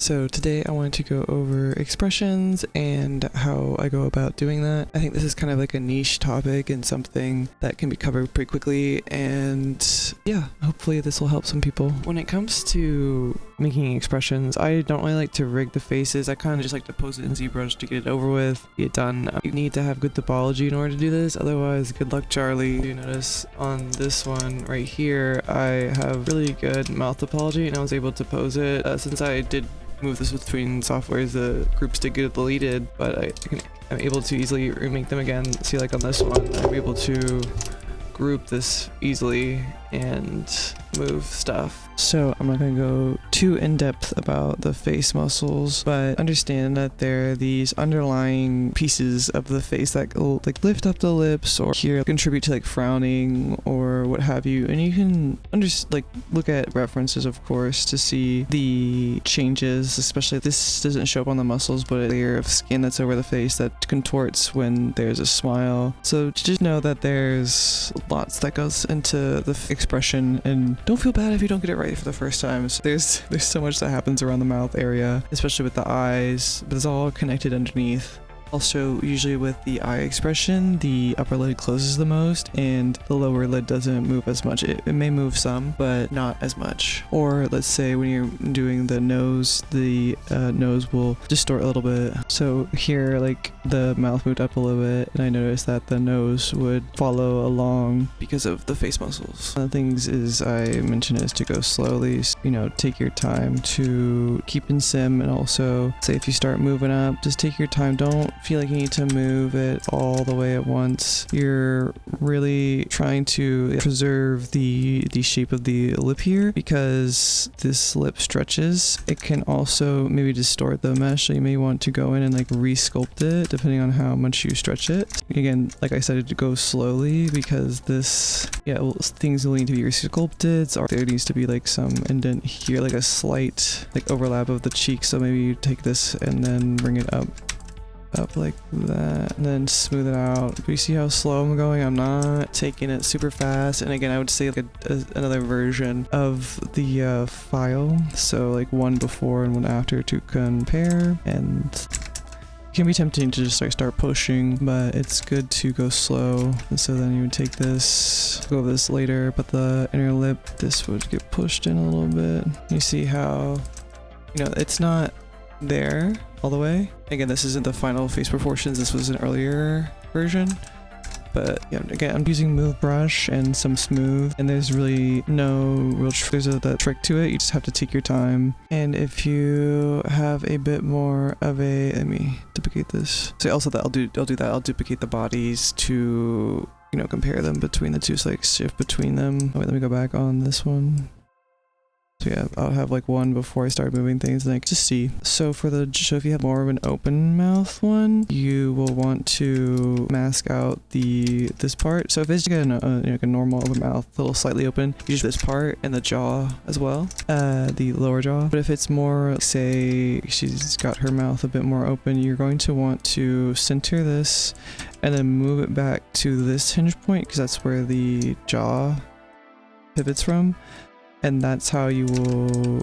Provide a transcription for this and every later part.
So today I wanted to go over expressions and how I go about doing that. I think this is kind of like a niche topic and something that can be covered pretty quickly, and yeah, hopefully this will help some people. When it comes to making expressions, I don't really like to rig the faces. I kind of just like to pose it in ZBrush to get it over with, get it done. You need to have good topology in order to do this, otherwise good luck, Charlie. You notice on this one right here, I have really good mouth topology and I was able to pose it. Since I did move this between softwares, the groups did get deleted, but I'm able to easily remake them again. See, like on this one, I'm able to group this easily and move stuff. So I'm not going to go too in-depth about the face muscles, but understand that there are these underlying pieces of the face that will like lift up the lips or here contribute to like frowning or what have you, and you can look at references, of course, to see the changes. Especially this doesn't show up on the muscles, but a layer of skin that's over the face that contorts when there's a smile. So just know that there's lots that goes into the expression, and don't feel bad if you don't get it right for the first time. So there's so much that happens around the mouth area, especially with the eyes, but it's all connected underneath. Also, usually with the eye expression, the upper lid closes the most and the lower lid doesn't move as much. It may move some, but not as much. Or let's say when you're doing the nose will distort a little bit. So here, like the mouth moved up a little bit, and I noticed that the nose would follow along because of the face muscles. One of the things is I mentioned is to go slowly. So, take your time to keep in sim, and also say if you start moving up, just take your time. Don't feel like you need to move it all the way at once. You're really trying to preserve the shape of the lip here, because this lip stretches. It can also maybe distort the mesh, so you may want to go in and like re-sculpt it depending on how much you stretch it. Again, like I said, to go slowly, because things will need to be re-sculpted, or there needs to be like some indent here, like a slight like overlap of the cheek. So maybe you take this and then bring it up like that, and then smooth it out. Do you see how slow I'm going? I'm not taking it super fast. And again, I would say like another version of the file, so like one before and one after to compare. And it can be tempting to just like start pushing, but it's good to go slow. And so then you would take this, go over this later, but the inner lip, this would get pushed in a little bit. You see how it's not there all the way. Again, this isn't the final face proportions, this was an earlier version, but yeah, again, I'm using move brush and some smooth, and there's really no real that trick to it. You just have to take your time. And if you have a bit more of a, let me duplicate this. So also that I'll do that, I'll duplicate the bodies to compare them between the two, so like shift between them. Wait, let me go back on this one. So yeah, I'll have like one before I start moving things, like just see. So if you have more of an open mouth one, you will want to mask out this part. So if it's like a normal open mouth, a little slightly open, use this part and the jaw as well, the lower jaw. But if it's more, say she's got her mouth a bit more open, you're going to want to center this and then move it back to this hinge point, because that's where the jaw pivots from. And that's how you will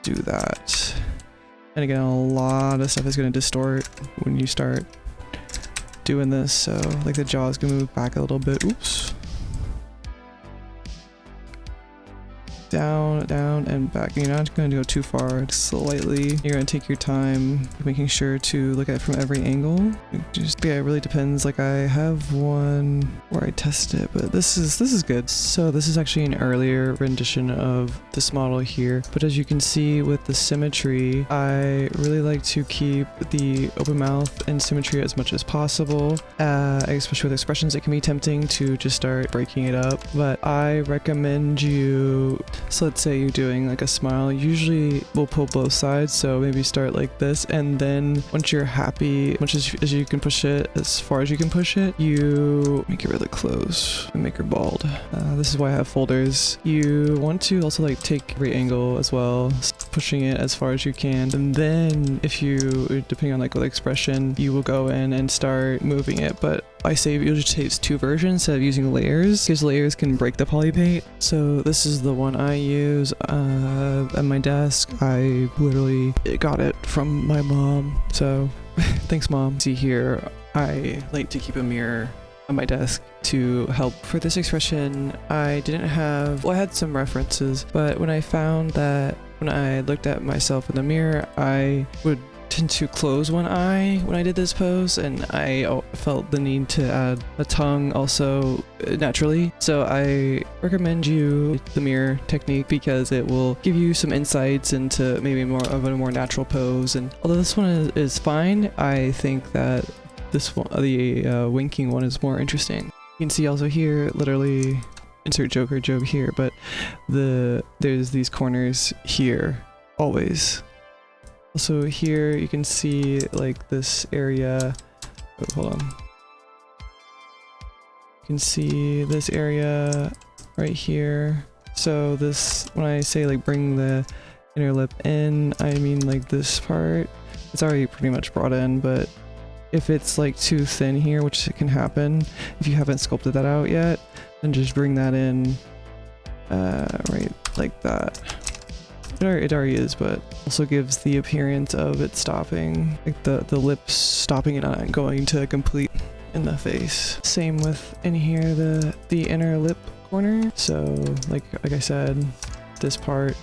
do that. And again, a lot of stuff is going to distort when you start doing this. So like the jaw is going to move back a little bit. Oops. Down, and back. You're not going to go too far, just slightly. You're going to take your time, making sure to look at it from every angle. It really depends. Like I have one where I test it, but this is good. So this is actually an earlier rendition of this model here, but as you can see with the symmetry, I really like to keep the open mouth and symmetry as much as possible. Especially with expressions, it can be tempting to just start breaking it up, but I recommend you. So let's say you're doing like a smile, usually we'll pull both sides, so maybe start like this, and then once you're happy, much as you can push it, as far as you can push it, you make it really close and make her bald. This is why I have folders. You want to also like take every angle as well, pushing it as far as you can, and then if you, depending on like what expression, you will go in and start moving it. But I say usually takes 2 versions instead of using layers, because layers can break the poly paint. So this is the one I use at my desk. I literally got it from my mom, so thanks mom. See here, I like to keep a mirror on my desk to help. For this expression, I didn't have, well, I had some references, but when I found that when I looked at myself in the mirror, I would tend to close one eye when I did this pose, and I felt the need to add a tongue also naturally. So I recommend you the mirror technique because it will give you some insights into maybe more of a more natural pose. And although this one is fine, I think that this one, the winking one, is more interesting. You can see also here, literally insert Joker joke here, but there's these corners here always. Also here you can see like this area, oh, hold on. You can see this area right here. So this, when I say like bring the inner lip in, I mean like this part. It's already pretty much brought in, but if it's like too thin here, which it can happen if you haven't sculpted that out yet, then just bring that in right like that. It already is, but also gives the appearance of it stopping, like the lips stopping and not going to complete in the face. Same with in here, the inner lip corner. So like I said, this part,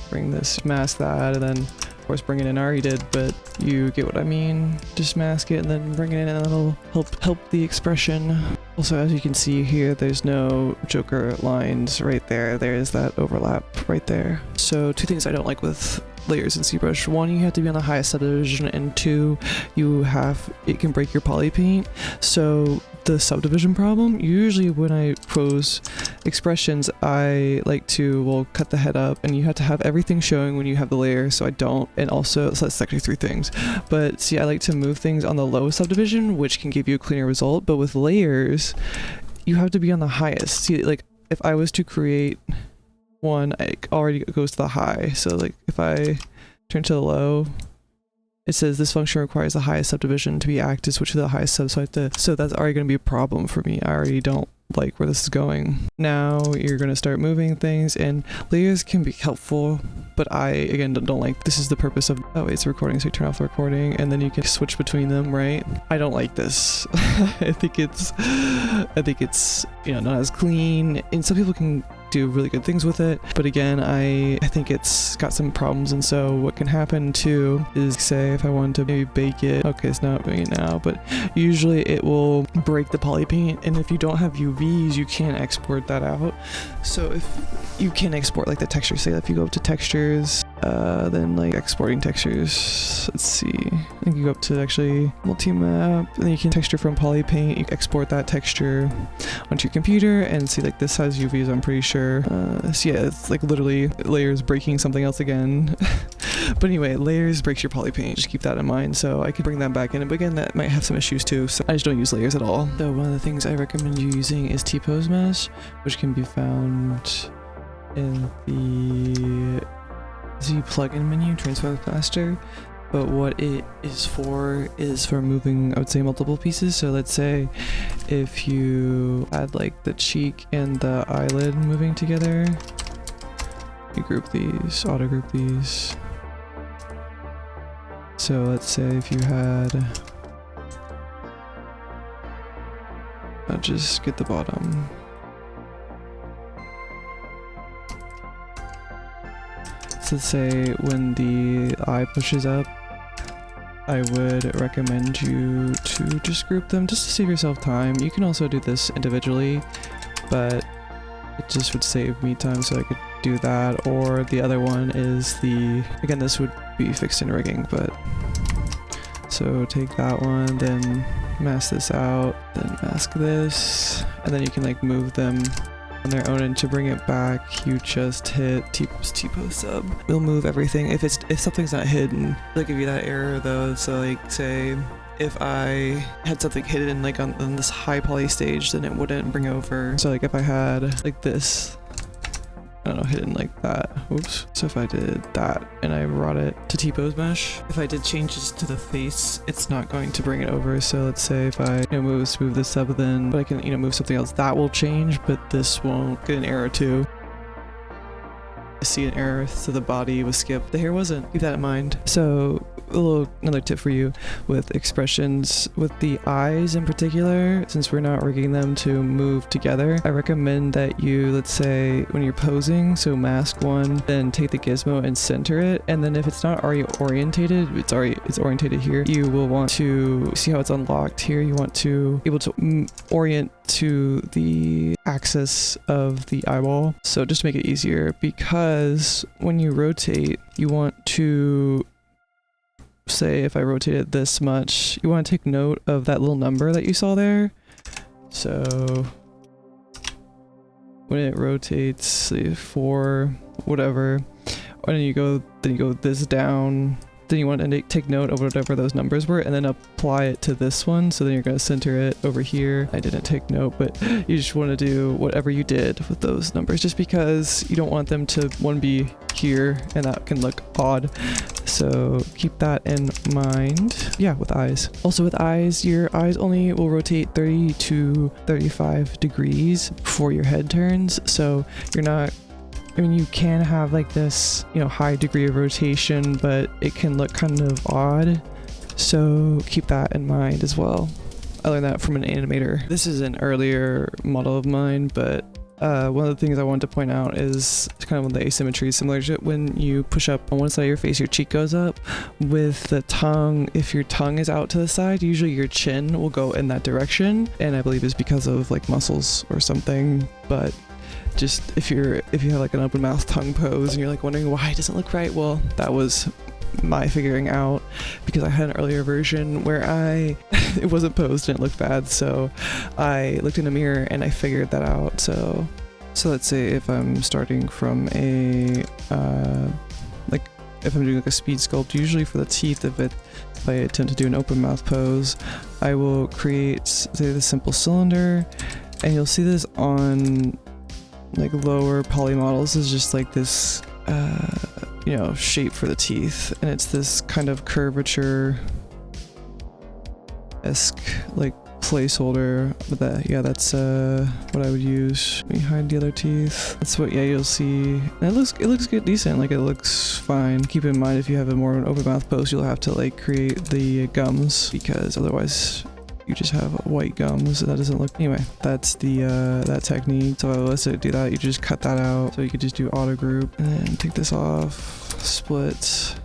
bring this, mask that, and then of course bring it in. I already did, but you get what I mean. Just mask it and then bring it in, and it'll help the expression. Also, as you can see here, there's no Joker lines right there. There's that overlap right there. So 2 things I don't like with layers in ZBrush. 1, you have to be on the highest subdivision, and 2, it can break your poly paint. So the subdivision problem, usually when I pose expressions, I like to, well, cut the head up, and you have to have everything showing when you have the layer, so I don't. And also, so that's actually 3 things. But see, I like to move things on the low subdivision, which can give you a cleaner result. But with layers, you have to be on the highest. See, like if I was to create one, it already goes to the high. So like if I turn to the low, it says this function requires the highest subdivision to be active, switch to the highest sub, so that's already going to be a problem for me. I already don't like where this is going. Now you're going to start moving things, and layers can be helpful, but I again don't like, this is the purpose of, oh it's a recording, so you turn off the recording and then you can switch between them, right? I don't like this. I think it's you know, not as clean, and some people can do really good things with it, but again, I think it's got some problems. And so what can happen too is, say if I wanted to maybe bake it, okay, it's not doing it now, but usually it will break the poly paint, and if you don't have UVs, you can't export that out. So if you can export like the texture, say if you go up to textures, then like exporting textures, let's see, I think you go up to actually multi-map, and then you can texture from poly paint, you export that texture onto your computer, and see like this has UVs, I'm pretty sure. So yeah, it's like literally layers breaking something else again. But anyway, layers breaks your poly paint, just keep that in mind. So I could bring that back in, but again, that might have some issues too, so I just don't use layers at all. So one of the things I recommend you using is Tpose Mesh, which can be found in the Z plugin menu, Transform Faster. But what it is for moving, I would say, multiple pieces. So let's say if you add like the cheek and the eyelid moving together, you group these, auto group these. So let's say if you had, I'll just get the bottom. So let's say when the eye pushes up, I would recommend you to just group them just to save yourself time. You can also do this individually, but it just would save me time, so I could do that. Or the other one is again, this would be fixed in rigging, but so take that one, then mask this out, then mask this, and then you can like move them on their own. And to bring it back, you just hit Tpose sub. It'll move everything. If something's not hidden, it'll give you that error though. So like say if I had something hidden like on this high poly stage, then it wouldn't bring over. So like if I had like this, I don't know, hidden like that. Oops. So if I did that and I brought it to Tpose Mesh, if I did changes to the face, it's not going to bring it over. So let's say if I move this up, then but I can move something else, that will change, but this won't get an error too. I see an error, so the body was skipped. The hair wasn't. Keep that in mind. So another tip for you with expressions, with the eyes in particular, since we're not rigging them to move together, I recommend that you, let's say when you're posing, so mask one, then take the gizmo and center it, and then if it's not already orientated, it's orientated here, you will want to see how it's unlocked here. You want to be able to orient to the axis of the eyeball, so just to make it easier, because when you rotate, you want to say, if I rotate it this much, you want to take note of that little number that you saw there. So when it rotates, say 4 whatever, and then you go this down, then you want to take note of whatever those numbers were and then apply it to this one. So then you're going to center it over here. I didn't take note, but you just want to do whatever you did with those numbers, just because you don't want them to be here and that can look odd. So keep that in mind. Yeah, with eyes. Also with eyes, your eyes only will rotate 30 to 35 degrees before your head turns. So you're not, I mean, you can have like this, high degree of rotation, but it can look kind of odd. So keep that in mind as well. I learned that from an animator. This is an earlier model of mine, but one of the things I wanted to point out is kind of the asymmetry, similar to when you push up on one side of your face, your cheek goes up. With the tongue, if your tongue is out to the side, usually your chin will go in that direction, and I believe it's because of like muscles or something. But just if you have like an open mouth tongue pose and you're like wondering why it doesn't look right, well, that was my figuring out, because I had an earlier version where it wasn't posed and it looked bad, so I looked in a mirror and I figured that out. So let's say if I'm starting from a if I'm doing like a speed sculpt, usually for the teeth, if I attempt to do an open mouth pose, I will create, say, the simple cylinder, and you'll see this on like lower poly models is just like this shape for the teeth, and it's this kind of curvature-esque like placeholder. But that's what I would use. Let me hide the other teeth. That's what you'll see. And it looks good, decent, like it looks fine. Keep in mind, if you have a more of an open mouth pose, you'll have to like create the gums, because otherwise you just have white gums and that doesn't look. Anyway, that's the that technique. So let's do that. You just cut that out. So you could just do auto group and then take this off, split.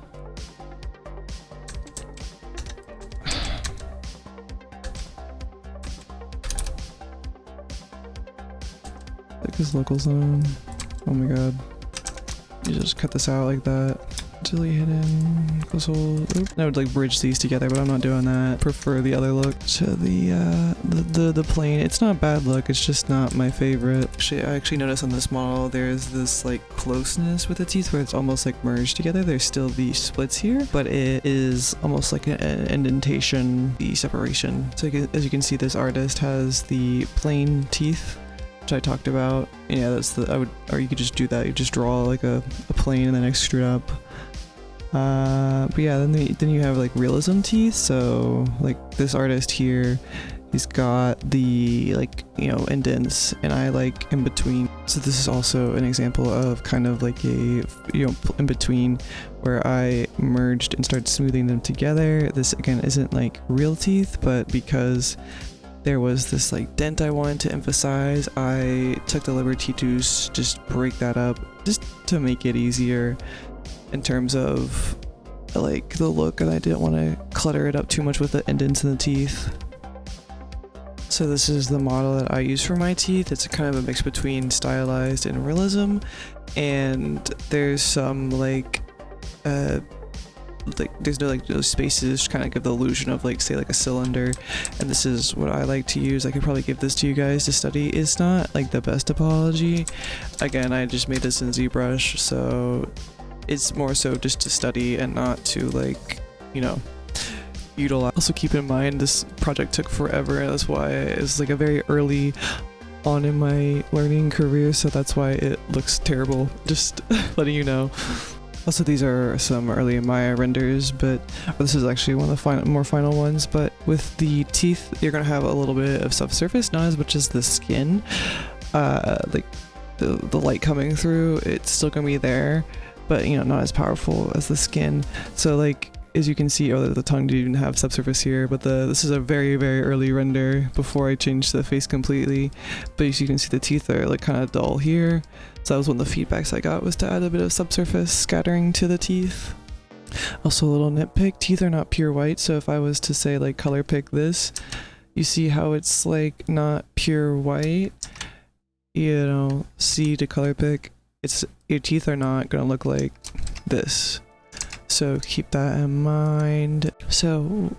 Like this local zone. Oh my god. You just cut this out like that. Delete hidden, close hole. I would like bridge these together, but I'm not doing that. Prefer the other look to the plane. It's not a bad look, it's just not my favorite. I actually noticed on this model there's this like closeness with the teeth where it's almost like merged together. There's still the splits here, but it is almost like an indentation, the separation. So as you can see, this artist has the plain teeth, which I talked about. Yeah, that's or you could just do that. You just draw like a plane and then extrude up. But yeah, then you have like realism teeth. So like this artist here, he's got the like indents, and I like in between. So this is also an example of kind of like a in between where I merged and started smoothing them together. This again isn't like real teeth, but because there was this like dent I wanted to emphasize, I took the liberty to just break that up just to make it easier in terms of like the look, and I didn't want to clutter it up too much with the indents in the teeth. So this is the model that I use for my teeth. It's kind of a mix between stylized and realism, and there's some like there's no like those spaces, kind of give the illusion of like, say, like a cylinder. And this is what I like to use. I could probably give this to you guys to study. It's not like the best topology. Again, I just made this in ZBrush, so it's more so just to study and not to like utilize. Also keep in mind this project took forever, and that's why it's like a very early on in my learning career, so that's why it looks terrible. Just letting you know. Also, these are some early Maya renders, but this is actually one of the more final ones. But with the teeth, you're gonna have a little bit of subsurface, not as much as the skin. Like the light coming through, it's still gonna be there, but you know, not as powerful as the skin. So like, as you can see, the tongue didn't even have subsurface here, but this is a very, very early render before I changed the face completely. But as you can see, the teeth are like kind of dull here. So that was one of the feedbacks I got, was to add a bit of subsurface scattering to the teeth. Also, a little nitpick, teeth are not pure white, so if I was to say like color pick this, you see how it's like not pure white? You know, see to color pick, your teeth are not gonna look like this. So keep that in mind. So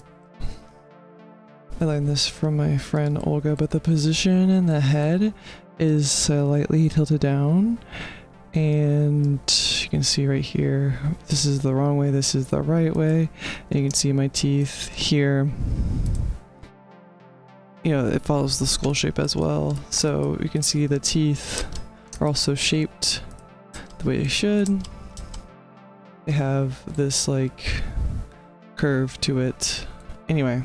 I learned this from my friend Olga, but the position in the head is slightly tilted down, and you can see right here, this is the wrong way, this is the right way, and you can see my teeth here. You know, it follows the skull shape as well, so you can see the teeth are also shaped the way they should. They have this like curve to it. Anyway,